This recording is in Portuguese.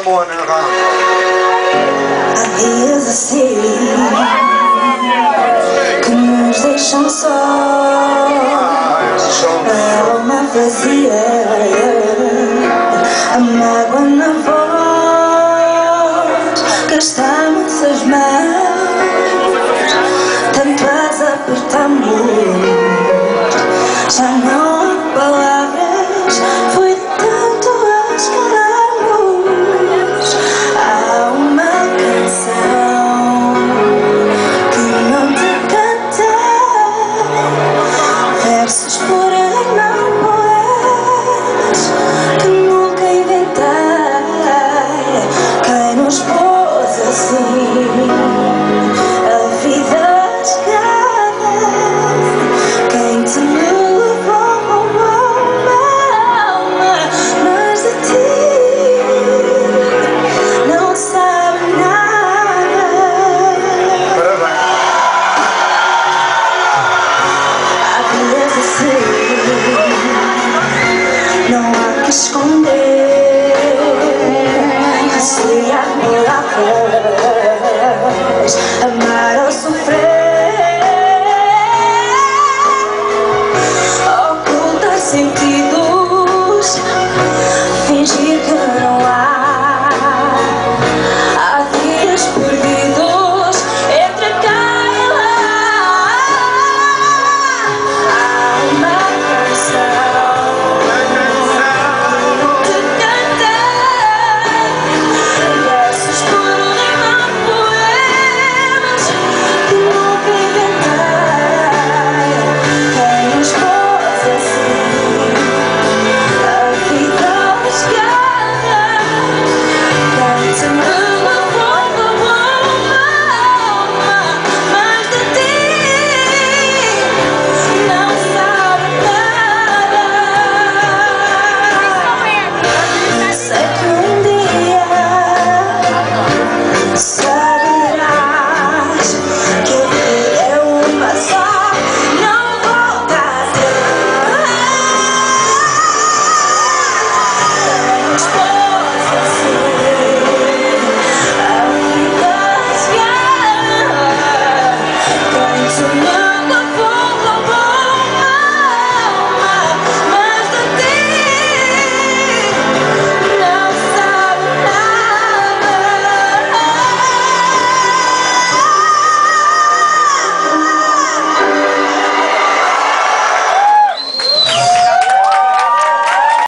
someone around. Há dias assim que nos deixam sós, a alma vazia, a mágoa na voz, gastamos as mãos, tanto as apertamos, já não há palavras, foi de tanto as calarmos. Há uma canção que não te cantei, versos porém não poetas que nunca inventei. Quem nos pôs assim a vida escada, quem te não há que esconder.